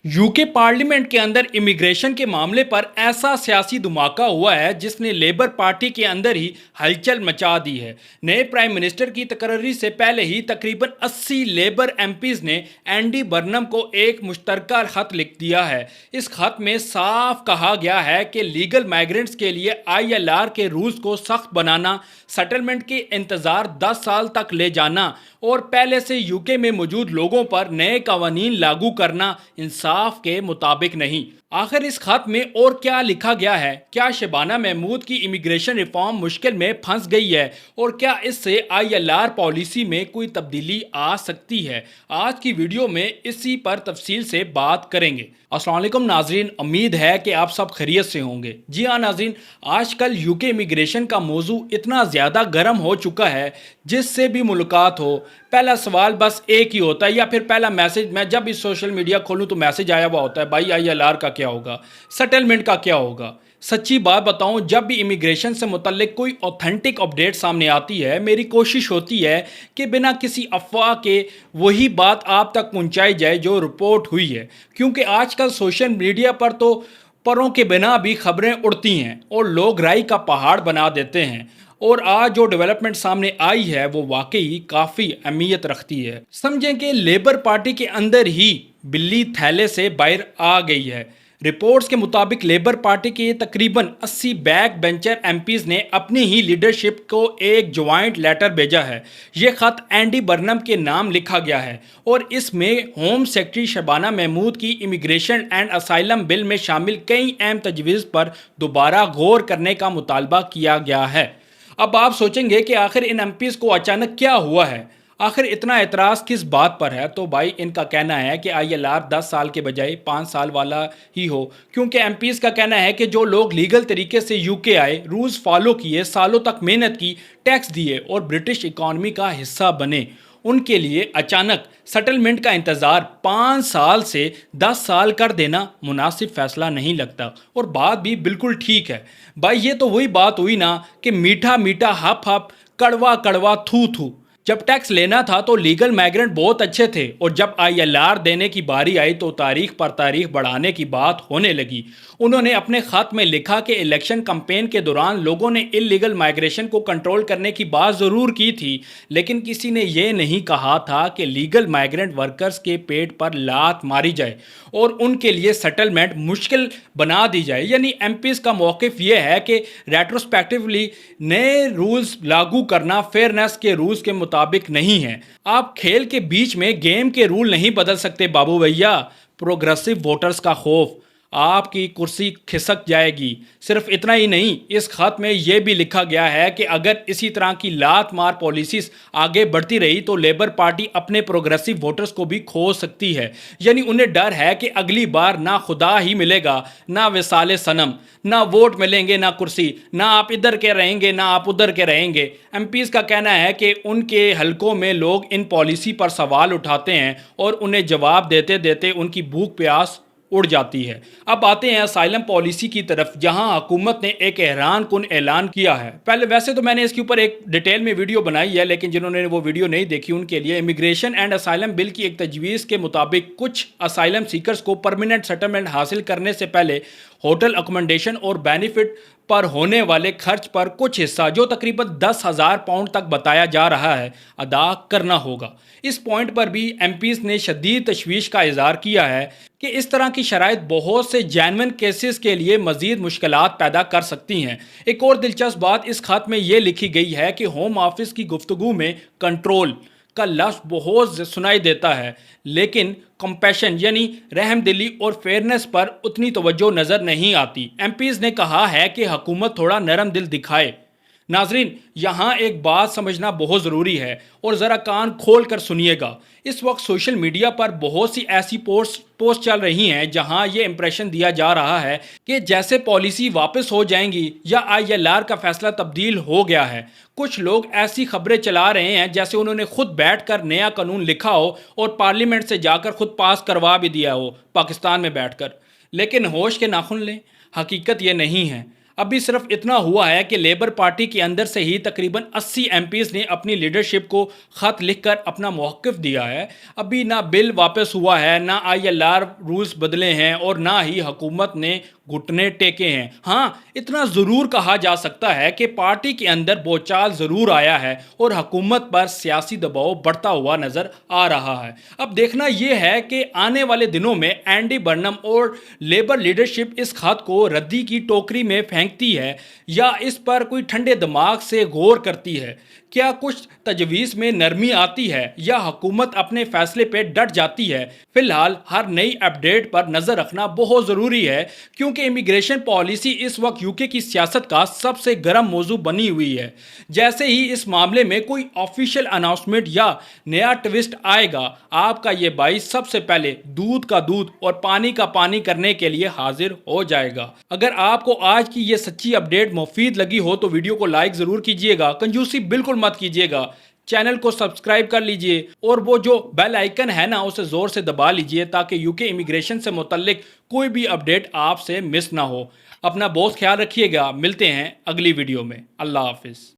UK parliament के अंदर immigration के मामले पर ऐसा सियासी धमाका हुआ है जिसने लेबर पार्टी के अंदर ही हलचल मचा दी है। नए प्राइम मिनिस्टर की तकर्री से पहले ही तकरीबन 80 लेबर एमपीज ने एंडी बर्नम को एक मुश्तरका खत लिख दिया है। इस खत में साफ कहा गया है कि लीगल माइग्रेंट्स के लिए आईएलआर के रूल्स को सख्त बनाना, सेटलमेंट के इंतज़ार 10 साल तक ले जाना और पहले से यूके में मौजूद लोगों पर नए कवानीन लागू करना इंसाफ के मुताबिक नहीं। आखिर इस खत में और क्या लिखा गया है? क्या शबाना महमूद की इमिग्रेशन रिफॉर्म मुश्किल में फंस गई है और क्या इससे आईएलआर पॉलिसी में कोई तब्दीली आ सकती है? आज की वीडियो में इसी पर तफसील से बात करेंगे। अस्सलाम वालेकुम नाजरीन, उम्मीद है कि आप सब खैरियत से होंगे। जी हाँ नाजरीन, आजकल यूके इमिग्रेशन का मौजू इतना ज़्यादा गर्म हो चुका है, जिससे भी मुलाकात हो पहला सवाल बस एक ही होता है, या फिर पहला मैसेज मैं जब भी सोशल मीडिया खोलूँ तो मैसेज आया हुआ होता है, भाई आईएलआर का क्या होगा, सेटलमेंट का क्या होगा। सच्ची बात बताऊं, जब भी इमिग्रेशन से मुतल्लिक कोई ऑथेंटिक अपडेट सामने आती है, मेरी कोशिश होती है कि बिना किसी अफवाह के वही बात आप तक पहुंचाई जाए जो रिपोर्ट हुई है, क्योंकि आजकल सोशल मीडिया पर तो परों के बिना भी खबरें उड़ती हैं और लोग राई का पहाड़ बना देते हैं। और आज जो डेवलपमेंट सामने आई है वो वाकई काफ़ी अहमियत रखती है। समझें कि लेबर पार्टी के अंदर ही बिल्ली थैले से बाहर आ गई है। रिपोर्ट्स के मुताबिक लेबर पार्टी के तकरीबन 80 बैक बेंचर एमपीज ने अपनी ही लीडरशिप को एक ज्वाइंट लेटर भेजा है। ये ख़त एंडी बर्नम के नाम लिखा गया है और इसमें होम सेक्रेटरी शबाना महमूद की इमिग्रेशन एंड असाइलम बिल में शामिल कई अहम तजवीज़ पर दोबारा गौर करने का मुतालबा किया गया है। अब आप सोचेंगे कि आखिर इन एमपीज को अचानक क्या हुआ है, आखिर इतना एतराज़ किस बात पर है? तो भाई इनका कहना है कि आईएलआर 10 साल के बजाय 5 साल वाला ही हो, क्योंकि एमपीज़ का कहना है कि जो लोग लीगल तरीके से यूके आए, रूल्स फॉलो किए, सालों तक मेहनत की, टैक्स दिए और ब्रिटिश इकॉनमी का हिस्सा बने, उनके लिए अचानक सेटलमेंट का इंतज़ार 5 साल से 10 साल कर देना मुनासिब फ़ैसला नहीं लगता। और बात भी बिल्कुल ठीक है भाई, ये तो वही बात हुई ना कि मीठा मीठा हप हप, कड़वा कड़वा थू थू। जब टैक्स लेना था तो लीगल माइग्रेंट बहुत अच्छे थे, और जब आईएलआर देने की बारी आई तो तारीख पर तारीख बढ़ाने की बात होने लगी। उन्होंने अपने ख़त में लिखा कि इलेक्शन कैंपेन के दौरान लोगों ने इलीगल माइग्रेशन को कंट्रोल करने की बात ज़रूर की थी, लेकिन किसी ने यह नहीं कहा था कि लीगल माइग्रेंट वर्कर्स के पेट पर लात मारी जाए और उनके लिए सेटलमेंट मुश्किल बना दी जाए। यानी एमपीज़ का मौक़िफ़ ये है कि रेट्रोस्पेक्टिवली नए रूल्स लागू करना फेयरनेस के रूल्स के मुताबिक नहीं है। आप खेल के बीच में गेम के रूल नहीं बदल सकते बाबू भैया। प्रोग्रेसिव वोटर्स का खौफ, आपकी कुर्सी खिसक जाएगी। सिर्फ इतना ही नहीं, इस खत में यह भी लिखा गया है कि अगर इसी तरह की लात मार पॉलिसीज आगे बढ़ती रही तो लेबर पार्टी अपने प्रोग्रेसिव वोटर्स को भी खो सकती है। यानी उन्हें डर है कि अगली बार ना खुदा ही मिलेगा, ना विसाले सनम, ना वोट मिलेंगे, ना कुर्सी, ना आप इधर के रहेंगे ना आप उधर के रहेंगे। एमपीज़ का कहना है कि उनके हलकों में लोग इन पॉलिसी पर सवाल उठाते हैं और उन्हें जवाब देते देते उनकी भूख प्यास उड़ जाती है। अब आते हैं असाइलम पॉलिसी की तरफ, जहां हुकूमत ने एक हैरान कुन ऐलान किया है। पहले वैसे तो मैंने इसके ऊपर एक डिटेल में वीडियो बनाई है, लेकिन जिन्होंने वो वीडियो नहीं देखी उनके लिए इमिग्रेशन एंड असाइलम बिल की एक तजवीज़ के मुताबिक कुछ असाइलम सीकर्स को परमानेंट सेटलमेंट हासिल करने से पहले होटल अकोमोडेशन और बेनिफिट पर होने वाले खर्च पर कुछ हिस्सा, जो तकरीबन 10,000 पाउंड तक बताया जा रहा है, अदा करना होगा। इस पॉइंट पर भी एमपीज़ ने शदीद तशवीश का इजहार किया है कि इस तरह की शराइत बहुत से जेन्युइन केसेस के लिए मज़ीद मुश्किलात पैदा कर सकती हैं। एक और दिलचस्प बात इस खत में ये लिखी गई है कि होम ऑफिस की गुफ्तगू में कंट्रोल का लफ्ज़ बहुत सुनाई देता है, लेकिन कंपैशन यानी रहमदिली और फेयरनेस पर उतनी तवज्जो नज़र नहीं आती। एमपीज़ ने कहा है कि हुकूमत थोड़ा नरम दिल दिखाए। नाजरीन, यहाँ एक बात समझना बहुत ज़रूरी है और ज़रा कान खोल कर सुनिएगा। इस वक्त सोशल मीडिया पर बहुत सी ऐसी पोस्ट चल रही हैं जहाँ ये इंप्रेशन दिया जा रहा है कि जैसे पॉलिसी वापस हो जाएंगी या आईएलआर का फैसला तब्दील हो गया है। कुछ लोग ऐसी खबरें चला रहे हैं जैसे उन्होंने खुद बैठकर नया कानून लिखा हो और पार्लियामेंट से जाकर खुद पास करवा भी दिया हो पाकिस्तान में बैठकर। लेकिन होश के नाखून लें, हकीकत ये नहीं है। ابھی صرف اتنا ہوا ہے کہ لیبر پارٹی کے اندر سے ہی تقریباً 80 MPs نے اپنی لیڈرشپ کو خط لکھ کر اپنا موقف دیا ہے۔ ابھی نہ بل واپس ہوا ہے، نہ ILR رولز بدلے ہیں اور نہ ہی حکومت نے گھٹنے ٹیکے ہیں۔ ہاں، اتنا ضرور کہا جا سکتا ہے کہ پارٹی کے اندر بوچال ضرور آیا ہے اور حکومت پر سیاسی دباؤ بڑھتا ہوا نظر آ رہا ہے۔ اب دیکھنا یہ ہے کہ آنے والے دنوں میں اینڈی برنم اور لیبر لیڈرشپ اس خط کو ردی کی ٹوکری میں پھینکتی ہے یا اس پر کوئی ٹھنڈے دماغ سے غور کرتی ہے۔ کیا کچھ تجویز میں نرمی آتی ہے یا حکومت اپنے فیصلے پہ ڈٹ جاتی ہے؟ فی الحال ہر نئی اپڈیٹ پر نظر رکھنا بہت ضروری ہے، کیونکہ امیگریشن پالیسی اس وقت UK کی سیاست کا سب سے گرم موضوع بنی ہوئی ہے۔ جیسے ہی اس معاملے میں کوئی آفیشیل اناؤنسمنٹ یا نیا ٹوسٹ آئے گا، آپ کا یہ بھائی سب سے پہلے دودھ کا دودھ اور پانی کا پانی کرنے کے لیے حاضر ہو جائے گا۔ اگر آپ کو آج کی یہ سچی اپڈیٹ مفید لگی ہو تو ویڈیو کو لائک ضرور کیجئے گا، کنجوسی بالکل مت کیجئے گا، چینل کو سبسکرائب کر لیجئے اور وہ جو بیل آئیکن ہے نا اسے زور سے دبا لیجئے تاکہ UK امیگریشن سے متعلق کوئی بھی اپڈیٹ آپ سے مس نہ ہو۔ اپنا بہت خیال رکھیے گا، ملتے ہیں اگلی ویڈیو میں۔ اللہ حافظ۔